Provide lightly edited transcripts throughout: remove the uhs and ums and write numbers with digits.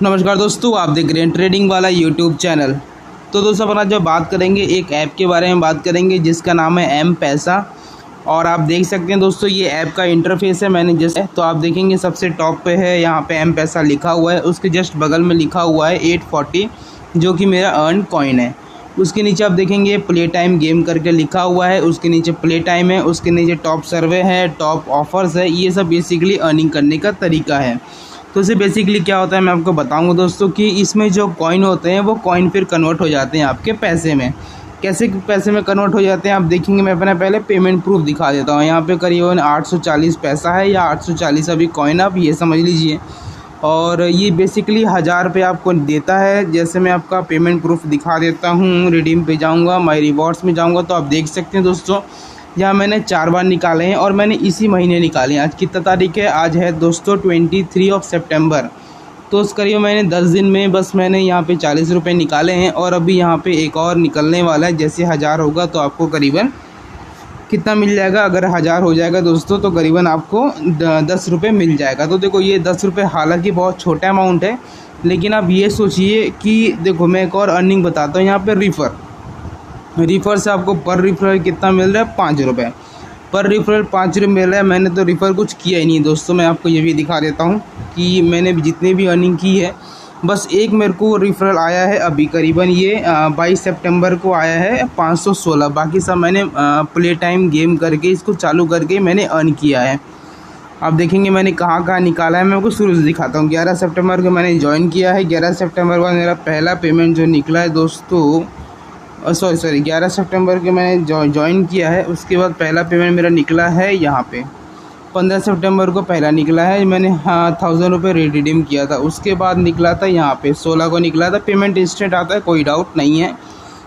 नमस्कार दोस्तों, आप देख रहे हैं ट्रेडिंग वाला यूट्यूब चैनल। तो दोस्तों अपना जो बात करेंगे एक ऐप के बारे में बात करेंगे जिसका नाम है एम पैसा। और आप देख सकते हैं दोस्तों ये ऐप का इंटरफेस है। मैंने जैसे तो आप देखेंगे सबसे टॉप पे है यहाँ पे एम पैसा लिखा हुआ है, उसके जस्ट बगल में लिखा हुआ है 840 जो कि मेरा अर्न कॉइन है। उसके नीचे आप देखेंगे प्ले टाइम गेम करके लिखा हुआ है, उसके नीचे प्ले टाइम है, उसके नीचे टॉप सर्वे है, टॉप ऑफर्स है। ये सब बेसिकली अर्निंग करने का तरीका है। तो इसे बेसिकली क्या होता है मैं आपको बताऊंगा दोस्तों कि इसमें जो कॉइन होते हैं वो कॉइन फिर कन्वर्ट हो जाते हैं आपके पैसे में। कैसे पैसे में कन्वर्ट हो जाते हैं आप देखेंगे। मैं अपना पहले पेमेंट प्रूफ दिखा देता हूँ। यहाँ पे करीबन 840 पैसा है या 840 अभी कॉइन आप ये समझ लीजिए। और ये बेसिकली 1000 रुपये आपको देता है। जैसे मैं आपका पेमेंट प्रूफ दिखा देता हूँ, रिडीम पे जाऊँगा, माई रिवॉर्ड्स में जाऊँगा तो आप देख सकते हैं दोस्तों यहाँ मैंने 4 बार निकाले हैं और मैंने इसी महीने निकाले हैं। आज कितना तारीख है? आज है दोस्तों 23 सितंबर। तो उस करीब मैंने 10 दिन में बस मैंने यहाँ पे 40 रुपये निकाले हैं और अभी यहाँ पे एक और निकलने वाला है। जैसे 1000 होगा तो आपको करीबन कितना मिल जाएगा? अगर 1000 हो जाएगा दोस्तों तो करीबन आपको 10 रुपये मिल जाएगा। तो देखो ये 10 रुपये हालांकि बहुत छोटा अमाउंट है, लेकिन आप ये सोचिए कि देखो मैं एक और अर्निंग बताता हूँ। यहाँ पर रिफ़र से आपको पर रिफ़रल कितना मिल रहा है? 5 रुपये पर रिफ़रल 5 रुपये मिल रहा है। मैंने तो रिफ़र कुछ किया ही नहीं दोस्तों। मैं आपको ये भी दिखा देता हूँ कि मैंने जितने भी अर्निंग की है बस एक मेरे को रिफ़रल आया है अभी करीबन ये 22 सितंबर को आया है 516। बाकी सब मैंने प्ले टाइम गेम करके इसको चालू करके मैंने अर्न किया है। आप देखेंगे मैंने कहाँ कहाँ निकाला है। मैं आपको शुरू से दिखाता हूँ। 11 सितंबर को मैंने ज्वाइन किया है। 11 सितंबर को मेरा पहला पेमेंट जो निकला है दोस्तों, सॉरी 11 सितंबर के मैंने ज्वाइन किया है। उसके बाद पहला पेमेंट मेरा निकला है यहाँ पे 15 सितंबर को पहला निकला है। मैंने 1000 रुपये रिडीम किया था। उसके बाद निकला था यहाँ पे 16 को निकला था। पेमेंट इंस्टेंट आता है, कोई डाउट नहीं है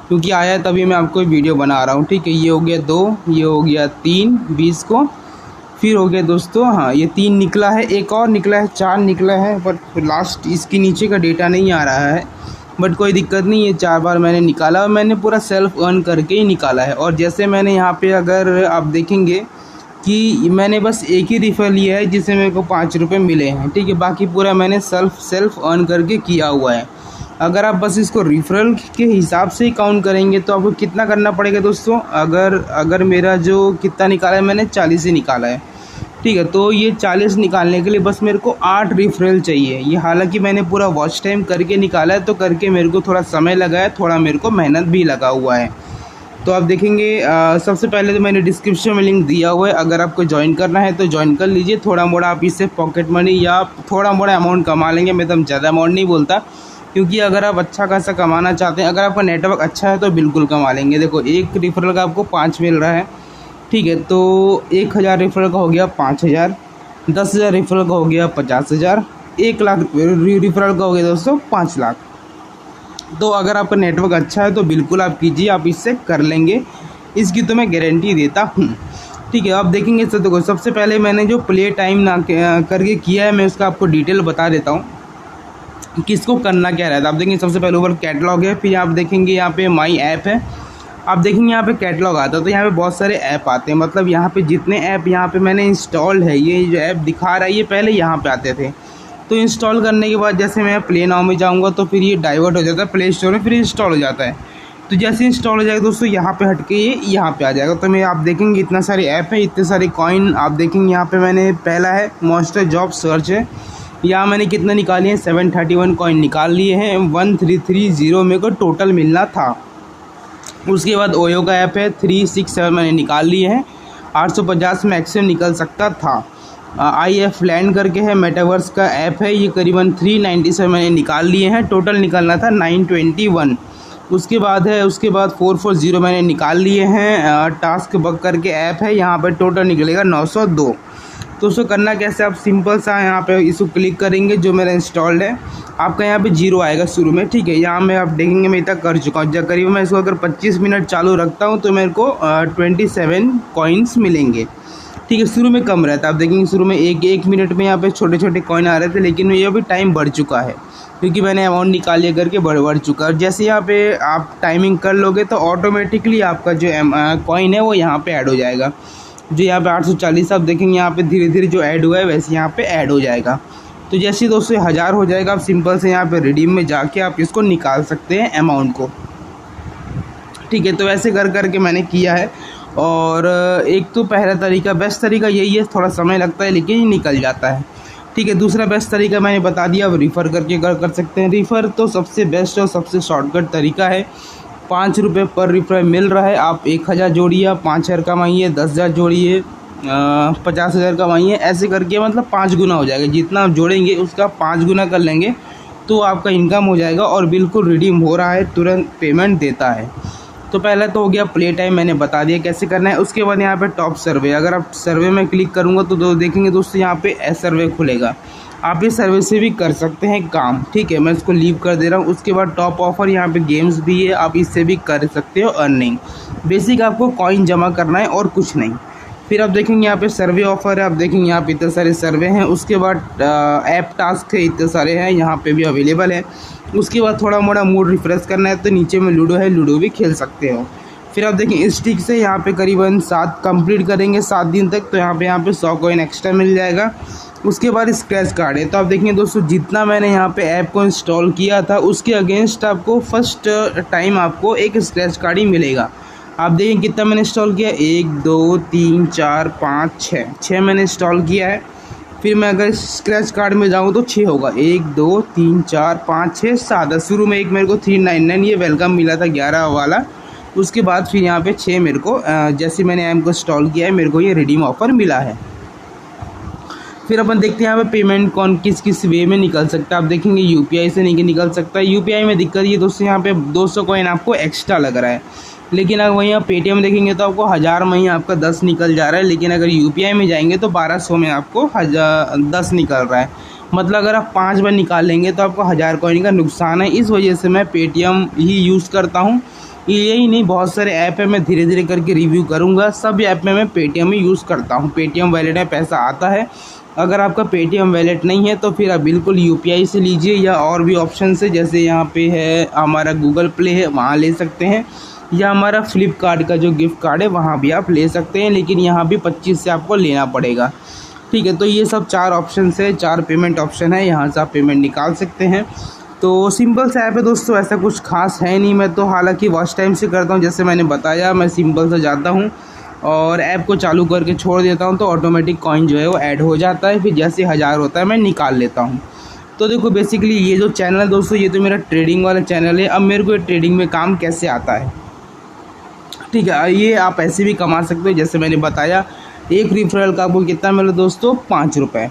क्योंकि आया है तभी मैं आपको वीडियो बना रहा हूँ। ठीक है, ये हो गया 2, ये हो गया 3 20 को, फिर हो गया दोस्तों ये 3 निकला है, एक और निकला है, 4 निकला है। बट लास्ट इसके नीचे का डेटा नहीं आ रहा है, बट कोई दिक्कत नहीं। ये 4 बार मैंने निकाला और मैंने पूरा सेल्फ अर्न करके ही निकाला है। और जैसे मैंने यहाँ पे अगर आप देखेंगे कि मैंने बस एक ही रिफ़र लिया है जिससे मेरे को 5 रुपये मिले हैं। ठीक है, बाकी पूरा मैंने सेल्फ अर्न करके किया हुआ है। अगर आप बस इसको रिफ़रल के हिसाब से ही काउंट करेंगे तो आपको कितना करना पड़ेगा दोस्तों? अगर मेरा जो कितना निकाला है मैंने 40 ही निकाला है। ठीक है, तो ये 40 निकालने के लिए बस मेरे को 8 रिफ़रल चाहिए। ये हालांकि मैंने पूरा वॉच टाइम करके निकाला है, तो करके मेरे को थोड़ा समय लगा है, थोड़ा मेरे को मेहनत भी लगा हुआ है। तो आप देखेंगे सबसे पहले तो मैंने डिस्क्रिप्शन में लिंक दिया हुआ है। अगर आपको ज्वाइन करना है तो ज्वाइन कर लीजिए। थोड़ा मोड़ा आप इससे पॉकेट मनी या थोड़ा मोड़ा अमाउंट कमा लेंगे। मैं तो ज़्यादा अमाउंट नहीं बोलता, क्योंकि अगर आप अच्छा खासा कमाना चाहते हैं, अगर आपका नेटवर्क अच्छा है तो बिल्कुल कमा लेंगे। देखो एक रिफ़रल का आपको 5 मिल रहा है। ठीक है, तो 1000 रिफ़रल का हो गया 5000, 10,000 रिफ़रल का हो गया 50,000, 1 लाख रिफ़रल का हो गया दोस्तों 5 लाख। तो अगर आपका नेटवर्क अच्छा है तो बिल्कुल आप कीजिए, आप इससे कर लेंगे, इसकी तो मैं गारंटी देता हूँ। ठीक है, आप देखेंगे तो देखो सबसे पहले मैंने जो प्ले टाइम करके किया है मैं उसका आपको डिटेल बता देता हूँ किसको करना क्या रहता है। आप देखेंगे सबसे पहले ऊपर कैटलॉग है, फिर आप देखेंगे यहाँ पे माई ऐप है। आप देखेंगे यहाँ पे कैटलॉग आता है, तो यहाँ पे बहुत सारे ऐप आते हैं। मतलब यहाँ पे जितने ऐप यहाँ पे मैंने इंस्टॉल है, ये जो ऐप दिखा रहा है ये पहले यहाँ पे आते थे। तो इंस्टॉल करने के बाद जैसे मैं प्ले नाउ में जाऊँगा तो फिर ये डाइवर्ट हो जाता है प्ले स्टोर में, फिर इंस्टॉल हो जाता है। तो जैसे इंस्टॉल हो जाएगा दोस्तों यहाँ पे हट के ये यहाँ पे आ जाएगा। तो मैं आप देखेंगे इतना सारे ऐप है, इतने सारे कॉइन। आप देखेंगे यहाँ पे मैंने पहला है मॉन्स्टर जॉब सर्च है। यहाँ मैंने कितना निकाली है? 731 कॉइन निकाल लिए हैं। 1330 मेरे को टोटल मिलना था। उसके बाद ओयो का ऐप है 367 मैंने निकाल लिए हैं। 850 मैक्सिमम निकल सकता था। IF लैंड करके है, मेटावर्स का ऐप है, ये करीबन 397 मैंने निकाल लिए हैं। टोटल निकलना था 921। उसके बाद 440 मैंने निकाल लिए हैं। टास्क बग करके ऐप है, यहाँ पर टोटल निकलेगा 902। तो उसको करना कैसे? आप सिंपल सा यहाँ पे इसको क्लिक करेंगे, जो मेरा इंस्टॉल्ड है आपका यहाँ पे 0 आएगा शुरू में। ठीक है, यहाँ में आप देखेंगे मैं इतना कर चुका हूँ। जब करीब मैं इसको अगर 25 मिनट चालू रखता हूँ तो मेरे को 27 कॉइन्स मिलेंगे। ठीक है, शुरू में कम रहता है। आप देखेंगे शुरू में एक मिनट में यहाँ पे छोटे छोटे कॉइन आ रहे थे, लेकिन ये अभी टाइम बढ़ चुका है क्योंकि मैंने अमाउंट निकालिए करके बढ़ चुका है। और जैसे यहाँ पे आप टाइमिंग कर लोगे तो ऑटोमेटिकली आपका जो कॉइन है वो यहाँ पे ऐड हो जाएगा। जो यहाँ पे 840 आप देखेंगे यहाँ पे धीरे धीरे जो ऐड हुआ है वैसे यहाँ पे ऐड हो जाएगा। तो जैसे ही दोस्तों 1000 हो जाएगा, आप सिंपल से यहाँ पे रिडीम में जाके आप इसको निकाल सकते हैं अमाउंट को। ठीक है, तो ऐसे कर करके मैंने किया है। और एक तो पहला तरीका, बेस्ट तरीका यही है, थोड़ा समय लगता है लेकिन ये निकल जाता है। ठीक है, दूसरा बेस्ट तरीका मैंने बता दिया, अब रिफ़र करके कर सकते हैं। रिफ़र तो सबसे बेस्ट और सबसे शॉर्टकट तरीका है। 5 रुपये पर रिफ़र मिल रहा है। आप 1000 जोड़िए, आप 5000 कमाइए, 10,000 जोड़िए, 50,000 कमाइए, ऐसे करके मतलब 5 गुना हो जाएगा। जितना आप जोड़ेंगे उसका 5 गुना कर लेंगे तो आपका इनकम हो जाएगा और बिल्कुल रिडीम हो रहा है, तुरंत पेमेंट देता है। तो पहला तो हो गया प्ले टाइम, मैंने बता दिया कैसे करना है। उसके बाद यहाँ पे टॉप सर्वे, अगर आप सर्वे में क्लिक करूँगा तो देखेंगे दोस्तों यहाँ पे सर्वे खुलेगा। आप इस सर्वे से भी कर सकते हैं काम। ठीक है, मैं इसको लीव कर दे रहा हूँ। उसके बाद टॉप ऑफर, यहाँ पे गेम्स भी है, आप इससे भी कर सकते हो अर्निंग। बेसिक आपको कॉइन जमा करना है और कुछ नहीं। फिर आप देखेंगे यहाँ पे सर्वे ऑफर है, आप देखेंगे यहाँ पे इतने सारे सर्वे हैं। उसके बाद ऐप टास्क है, इतने सारे हैं, यहाँ पे भी अवेलेबल है। उसके बाद थोड़ा मोड़ा मूड रिफ्रेश करना है तो नीचे में लूडो है, लूडो भी खेल सकते हो। फिर आप देखें स्टिक से यहाँ पे करीबन 7 कंप्लीट करेंगे 7 दिन तक, तो यहाँ पे 100 कॉइन एक्स्ट्रा मिल जाएगा। उसके बाद स्क्रैच कार्ड है, तो आप देखेंगे दोस्तों जितना मैंने यहाँ पे ऐप को इंस्टॉल किया था उसके अगेंस्ट आपको फर्स्ट टाइम आपको एक स्क्रैच कार्ड ही मिलेगा। आप देखें कितना मैंने इंस्टॉल किया, 1 2 3 4 5 6 मैंने इंस्टॉल किया है। फिर मैं अगर स्क्रैच कार्ड में जाऊँ तो 6 होगा, 1 2 3 4 5 6 7। शुरू में एक मेरे को 399 ये वेलकम मिला था 11 वाला। उसके बाद फिर यहाँ पे 6 मेरे को जैसे मैंने ऐप को इंस्टॉल किया है मेरे को ये रिडीम ऑफर मिला है। फिर अपन देखते हैं यहाँ पे पेमेंट कौन किस किस वे में निकल सकता है। आप देखेंगे यूपीआई से नहीं निकल सकता है। यूपीआई में दिक्कत ये दोस्तों यहाँ पे 200 कॉइन आपको एक्स्ट्रा लग रहा है, लेकिन अगर वहीं आप पेटीएम देखेंगे तो आपको 1000 में ही आपका 10 निकल जा रहा है। लेकिन अगर यूपीआई में जाएंगे तो 1200 में आपको 10 निकल रहा है। मतलब अगर आप 5 बार निकाल लेंगे तो आपको 1000 कॉइन का नुकसान है। इस वजह से मैं पेटीएम ही यूज़ करता हूँ। यही नहीं, बहुत सारे ऐप है, मैं धीरे धीरे करके रिव्यू करूँगा। सब ऐप में मैं पेटीएम ही यूज़ करता हूँ। पेटीएम वॉलेट में पैसा आता है। अगर आपका पेटीएम वॉलेट नहीं है तो फिर आप बिल्कुल यूपीआई से लीजिए, या और भी ऑप्शन है जैसे यहाँ पे है हमारा गूगल प्ले है, वहाँ ले सकते हैं, या हमारा फ्लिपकार्ट का जो गिफ्ट कार्ड है वहाँ भी आप ले सकते हैं। लेकिन यहाँ भी 25 से आपको लेना पड़ेगा। ठीक है, तो ये सब 4 ऑप्शन है, 4 पेमेंट ऑप्शन है, यहाँ से आप पेमेंट निकाल सकते हैं। तो सिंपल सा ऐप है दोस्तों, ऐसा कुछ खास है नहीं। मैं तो हालांकि वॉच टाइम से करता हूँ, जैसे मैंने बताया मैं सिंपल से जाता हूँ और ऐप को चालू करके छोड़ देता हूँ तो ऑटोमेटिक कॉइन जो है वो ऐड हो जाता है। फिर जैसे 1000 होता है मैं निकाल लेता हूँ। तो देखो बेसिकली ये जो चैनल है दोस्तों, ये तो मेरा ट्रेडिंग वाला चैनल है। अब मेरे को ट्रेडिंग में काम कैसे आता है, ठीक है, ये आप ऐसे भी कमा सकते हो। जैसे मैंने बताया एक रेफरल का आपको कितना मिला दोस्तों, 5 रुपये।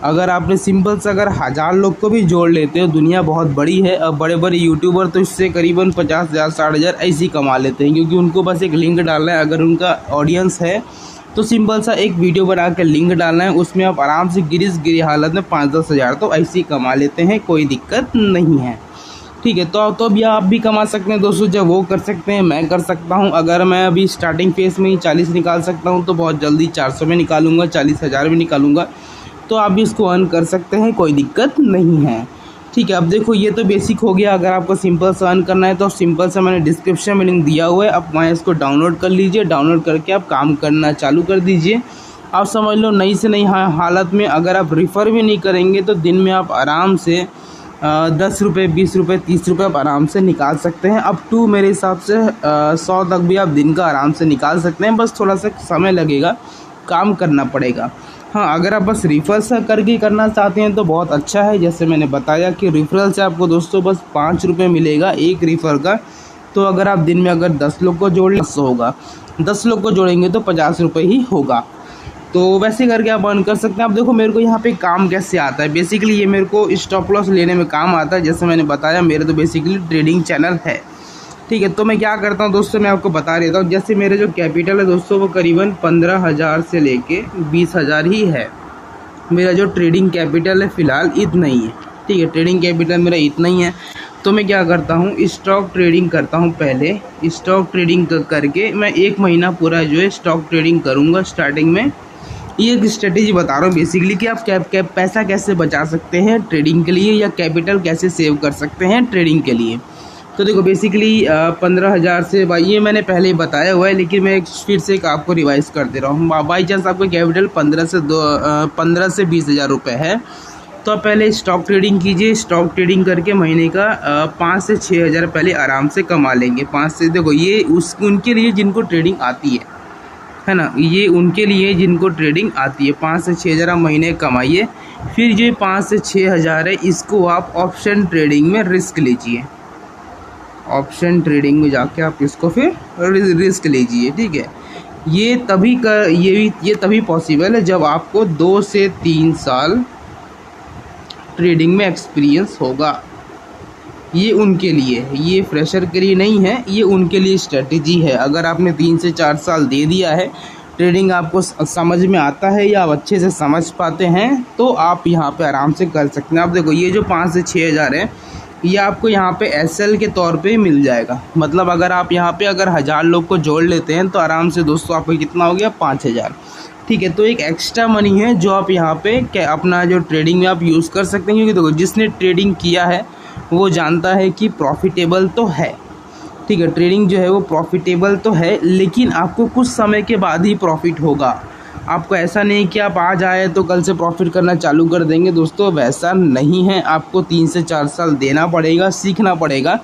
अगर आपने सिंपल से अगर 1000 लोग को भी जोड़ लेते हो, दुनिया बहुत बड़ी है। अब बड़े बड़े यूट्यूबर तो इससे करीबन 50,000 60,000 ऐसे ही कमा लेते हैं, क्योंकि उनको बस एक लिंक डालना है। अगर उनका ऑडियंस है तो सिंपल सा एक वीडियो बना कर लिंक डालना है, उसमें आप आराम से गिरी हालत में 5-10 हज़ार तो ऐसे ही कमा लेते हैं, कोई दिक्कत नहीं है। ठीक है, तो अब आप भी कमा सकते हैं दोस्तों। जब वो कर सकते हैं मैं कर सकता हूँ। अगर मैं अभी स्टार्टिंग फेस में ही 40 निकाल सकता हूँ तो बहुत जल्दी 400 में निकालूंगा, 40,000 में निकालूंगा। तो आप भी इसको अर्न कर सकते हैं, कोई दिक्कत नहीं है। ठीक है, अब देखो ये तो बेसिक हो गया। अगर आपको सिंपल से अर्न करना है तो सिंपल से मैंने डिस्क्रिप्शन में लिंक दिया हुआ है, आप वहाँ इसको डाउनलोड कर लीजिए। डाउनलोड करके आप काम करना चालू कर दीजिए। आप समझ लो नई से नई हालत में अगर आप रेफ़र भी नहीं करेंगे तो दिन में आप आराम से 10 रुपये 20 रुपये 30 रुपये आप आराम से निकाल सकते हैं। अप टू मेरे हिसाब से 100 तक भी आप दिन का आराम से निकाल सकते हैं। बस थोड़ा सा समय लगेगा, काम करना पड़ेगा। हाँ, अगर आप बस रेफरल से करके करना चाहते हैं तो बहुत अच्छा है। जैसे मैंने बताया कि रेफरल से आपको दोस्तों बस 5 रुपये मिलेगा एक रेफर का। तो अगर आप दिन में अगर 10 लोग को जोड़ लें तो होगा, 10 लोग को जोड़ेंगे तो 50 रुपये ही होगा। तो वैसे करके आप अर्न कर सकते हैं। आप देखो मेरे को यहाँ पे काम कैसे आता है। बेसिकली ये मेरे को स्टॉप लॉस लेने में काम आता है। जैसे मैंने बताया मेरे तो बेसिकली ट्रेडिंग चैनल है। ठीक है, तो मैं क्या करता हूँ दोस्तों, मैं आपको बता देता हूँ। जैसे मेरे जो कैपिटल है दोस्तों वो करीबन 15,000 से लेके 20,000 ही है। मेरा जो ट्रेडिंग कैपिटल है फ़िलहाल इतना ही है। ठीक है, ट्रेडिंग कैपिटल मेरा इतना ही है। तो मैं क्या करता हूँ, स्टॉक ट्रेडिंग करता हूँ। पहले स्टॉक ट्रेडिंग करके मैं 1 महीना पूरा जो है स्टॉक ट्रेडिंग करूँगा। स्टार्टिंग में ये एक स्ट्रेटेजी बता रहा हूँ बेसिकली कि आप पैसा कैसे बचा सकते हैं ट्रेडिंग के लिए, या कैपिटल कैसे सेव कर सकते हैं ट्रेडिंग के लिए। तो देखो बेसिकली 15,000 से, भाई ये मैंने पहले ही बताया हुआ है लेकिन मैं फिर से एक आपको रिवाइज़ कर दे रहा हूँ। बाई चांस आपका कैपिटल 15 से 20,000 रुपये है तो आप पहले स्टॉक ट्रेडिंग कीजिए। स्टॉक ट्रेडिंग करके महीने का 5 से 6 हज़ार पहले आराम से कमा लेंगे। 5 से, देखो ये उनके लिए जिनको ट्रेडिंग आती है ना, ये उनके लिए जिनको ट्रेडिंग आती है। 5 से 6 हज़ार आप महीने कमाइए। फिर जो 5 से 6 हज़ार है इसको आप ऑप्शन ट्रेडिंग में रिस्क लीजिए। ऑप्शन ट्रेडिंग में जाके आप इसको फिर रिस्क लीजिए, ठीक है। ये तभी पॉसिबल है जब आपको 2 से 3 साल ट्रेडिंग में एक्सपीरियंस होगा। ये उनके लिए है, ये फ्रेशर के लिए नहीं है, ये उनके लिए स्ट्रेटजी है। अगर आपने 3 से 4 साल दे दिया है, ट्रेडिंग आपको समझ में आता है या आप अच्छे से समझ पाते हैं, तो आप यहाँ पे आराम से कर सकते हैं। आप देखो ये जो 5 से 6 हज़ार है ये आपको यहाँ पे एसएल के तौर पे मिल जाएगा। मतलब अगर आप यहाँ पे अगर 1000 लोग को जोड़ लेते हैं तो आराम से दोस्तों आपको कितना हो गया, 5000, ठीक है। तो एक एक्स्ट्रा मनी है जो आप यहाँ पे अपना जो ट्रेडिंग में आप यूज़ कर सकते हैं, क्योंकि देखो जिसने ट्रेडिंग किया है वो जानता है कि प्रॉफिटेबल तो है, ठीक है। ट्रेडिंग जो है वो प्रॉफिटेबल तो है, लेकिन आपको कुछ समय के बाद ही प्रॉफिट होगा। आपको ऐसा नहीं कि आप आज आए तो कल से प्रॉफिट करना चालू कर देंगे, दोस्तों वैसा नहीं है। आपको 3 से 4 साल देना पड़ेगा, सीखना पड़ेगा।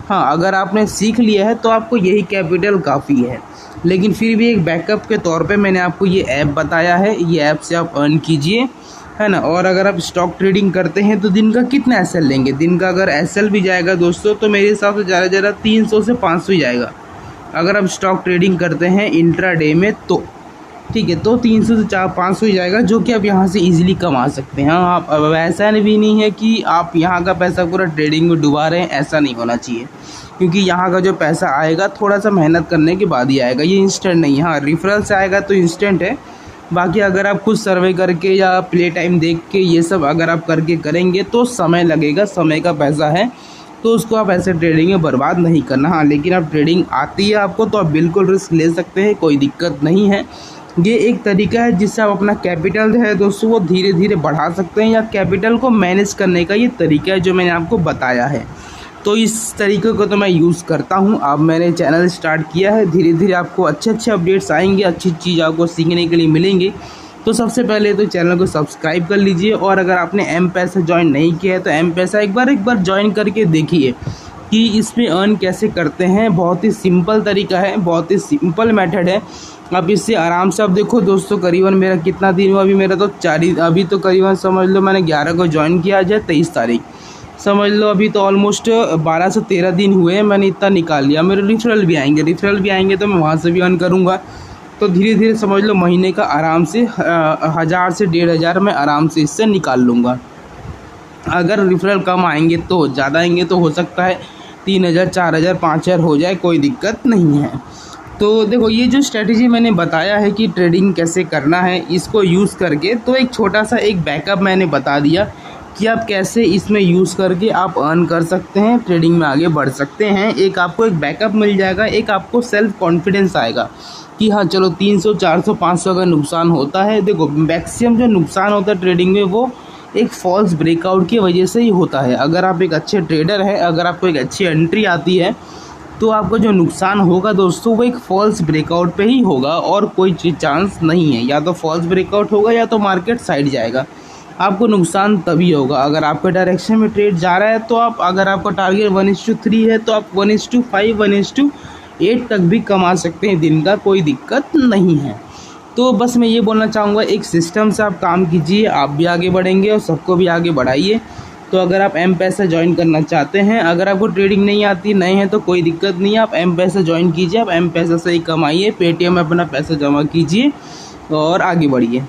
हाँ, अगर आपने सीख लिया है तो आपको यही कैपिटल काफ़ी है। लेकिन फिर भी एक बैकअप के तौर पे मैंने आपको ये ऐप बताया है, ये ऐप से आप अर्न कीजिए, है ना। और अगर आप स्टॉक ट्रेडिंग करते हैं तो दिन का कितना एसएल लेंगे, दिन का अगर एसएल भी जाएगा दोस्तों तो मेरे हिसाब से ज़्यादा से ज़्यादा 300 से 500 ही जाएगा अगर आप स्टॉक ट्रेडिंग करते हैं इंट्राडे में तो, ठीक है। तो 300 से 500 ही जाएगा, जो कि आप यहाँ से इजीली कमा सकते हैं। हाँ, आप ऐसा भी नहीं है कि आप यहाँ का पैसा पूरा ट्रेडिंग में डुबा रहे हैं, ऐसा नहीं होना चाहिए, क्योंकि यहाँ का जो पैसा आएगा थोड़ा सा मेहनत करने के बाद ही आएगा, ये इंस्टेंट नहीं है। हाँ, रेफरल से आएगा तो इंस्टेंट है। बाकी अगर आप खुद सर्वे करके या प्ले टाइम देख के ये सब अगर आप करके करेंगे तो समय लगेगा, समय का पैसा है, तो उसको आप ऐसे ट्रेडिंग में बर्बाद नहीं करना। हाँ, लेकिन आप ट्रेडिंग आती है आपको तो आप बिल्कुल रिस्क ले सकते हैं, कोई दिक्कत नहीं है। ये एक तरीका है जिससे आप अपना कैपिटल जो है दोस्तों वो धीरे धीरे बढ़ा सकते हैं, या कैपिटल को मैनेज करने का ये तरीका है जो मैंने आपको बताया है। तो इस तरीके को तो मैं यूज़ करता हूँ। अब मैंने चैनल स्टार्ट किया है, धीरे धीरे आपको अच्छे अच्छे अपडेट्स आएंगे, अच्छी चीज़ आपको सीखने के लिए मिलेंगी। तो सबसे पहले तो चैनल को सब्सक्राइब कर लीजिए, और अगर आपने एम पैसा ज्वाइन नहीं किया है तो एम पैसा एक बार ज्वाइन करके देखिए कि इसमें अर्न कैसे करते हैं। बहुत ही सिंपल तरीका है, बहुत ही सिंपल मेथड है। अब इससे आराम से आप देखो दोस्तों, करीबन मेरा कितना दिन हुआ, अभी मेरा तो अभी तो करीबन समझ लो मैंने 11 को ज्वाइन किया, आज है 23 तारीख, समझ लो अभी तो ऑलमोस्ट 12 से 13 दिन हुए हैं, मैंने इतना निकाल लिया। मेरे रेफरल भी आएंगे तो मैं वहाँ से भी अर्न करूँगा। तो धीरे धीरे समझ लो महीने का आराम से 1000 से 1500 मैं आराम से इससे निकाल लूँगा। अगर रेफरल कम आएंगे तो ज़्यादा आएंगे तो हो सकता है 3000, 4000, 5000 हो जाए, कोई दिक्कत नहीं है। तो देखो ये जो स्ट्रेटजी मैंने बताया है कि ट्रेडिंग कैसे करना है, इसको यूज़ करके तो एक छोटा सा एक बैकअप मैंने बता दिया कि आप कैसे इसमें यूज़ करके आप अर्न कर सकते हैं, ट्रेडिंग में आगे बढ़ सकते हैं। एक आपको एक बैकअप मिल जाएगा, एक आपको सेल्फ कॉन्फिडेंस आएगा कि हाँ चलो 300, 400, 500 का नुकसान होता है। देखो मैक्सिमम जो नुकसान होता है ट्रेडिंग में वो एक फॉल्स ब्रेकआउट की वजह से ही होता है। अगर आप एक अच्छे ट्रेडर हैं, अगर आपको एक अच्छी एंट्री आती है तो आपको जो नुकसान होगा दोस्तों वो एक फॉल्स ब्रेकआउट पे ही होगा, और कोई चांस नहीं है। या तो फॉल्स ब्रेकआउट होगा या तो मार्केट साइड जाएगा, आपको नुकसान तभी होगा। अगर आपके डायरेक्शन में ट्रेड जा रहा है तो आप, अगर आपका टारगेट 1:3 है तो आप 1:5, 1:8 तक भी कमा सकते हैं दिन का, कोई दिक्कत नहीं है। तो बस मैं ये बोलना चाहूँगा, एक सिस्टम से आप काम कीजिए, आप भी आगे बढ़ेंगे और सबको भी आगे बढ़ाइए। तो अगर आप एम पैसा ज्वाइन करना चाहते हैं, अगर आपको ट्रेडिंग नहीं आती, नए हैं तो कोई दिक्कत नहीं है, आप एम पैसा ज्वाइन कीजिए, आप एम पैसा से ही कमाइए, पेटीएम में अपना पैसा जमा कीजिए और आगे बढ़िए।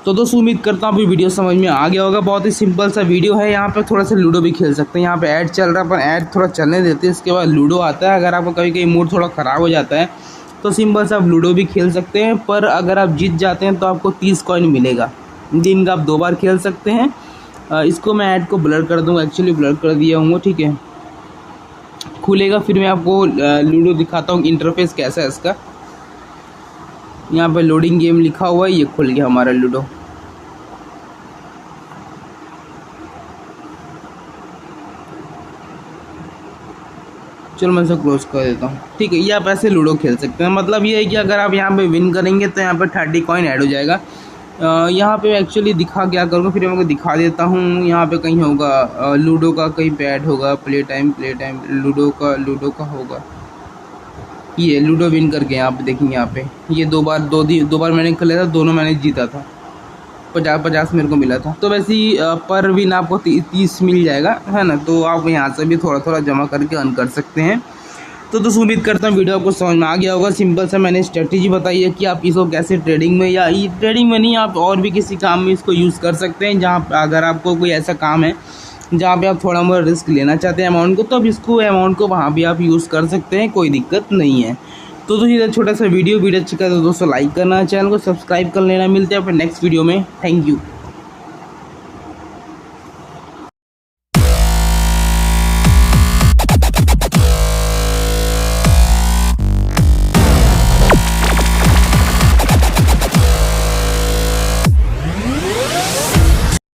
तो दोस्तों उम्मीद करता हूँ अभी वीडियो समझ में आ गया होगा। बहुत ही सिंपल सा वीडियो है। यहाँ पे थोड़ा सा लूडो भी खेल सकते हैं, यहाँ पे ऐड चल रहा है पर ऐड थोड़ा चलने देते हैं, इसके बाद लूडो आता है। अगर आपका कभी कभी मूड थोड़ा ख़राब हो जाता है तो सिंपल सा आप लूडो भी खेल सकते हैं, पर अगर आप जीत जाते हैं तो आपको 30 कॉइन मिलेगा। दिन का आप 2 बार खेल सकते हैं। इसको मैं ऐड को ब्लर कर दूँगा, एक्चुअली ब्लर कर दिया हूँ, ठीक है। खुलेगा फिर मैं आपको लूडो दिखाता हूँ इंटरफेस कैसा है इसका। यहाँ पे लोडिंग गेम लिखा हुआ है, ये खुल गया हमारा लूडो। चलो मैं इसे क्लोज कर देता हूँ, ठीक है। ये आप ऐसे लूडो खेल सकते हैं। मतलब ये है कि अगर आप यहाँ पे विन करेंगे तो यहाँ पे 30 कॉइन ऐड हो जाएगा। यहाँ पे एक्चुअली दिखा क्या करूँगा, फिर मैं आपको दिखा देता हूँ। यहाँ पे कहीं होगा लूडो का कहीं पैड होगा, प्ले टाइम लूडो का होगा। ये लूडो विन करके यहाँ पे देखेंगे, यहाँ पे ये दो बार मैंने खेला था, दोनों मैंने जीता था। 50-50 मेरे को मिला था। तो वैसे ही पर विन आपको 30 मिल जाएगा, है ना। तो आप यहाँ से भी थोड़ा थोड़ा जमा करके अर्न कर सकते हैं। तो दोस्तों उम्मीद करता हूँ वीडियो आपको समझ में आ गया होगा। सिंपल सा मैंने स्ट्रेटजी बताई है कि आप इसको कैसे ट्रेडिंग में, या ये ट्रेडिंग में नहीं, आप और भी किसी काम में इसको यूज़ कर सकते हैं। जहाँ अगर आपको कोई ऐसा काम है जहाँ पे आप थोड़ा बहुत रिस्क लेना चाहते हैं अमाउंट को, तो अब इसको अमाउंट को वहाँ भी आप यूज़ कर सकते हैं, कोई दिक्कत नहीं है। तो दोस्तों छोटा सा वीडियो अच्छी लगा तो दोस्तों लाइक करना, चैनल को सब्सक्राइब कर लेना। मिलते हैं अपने नेक्स्ट वीडियो में। Thank you.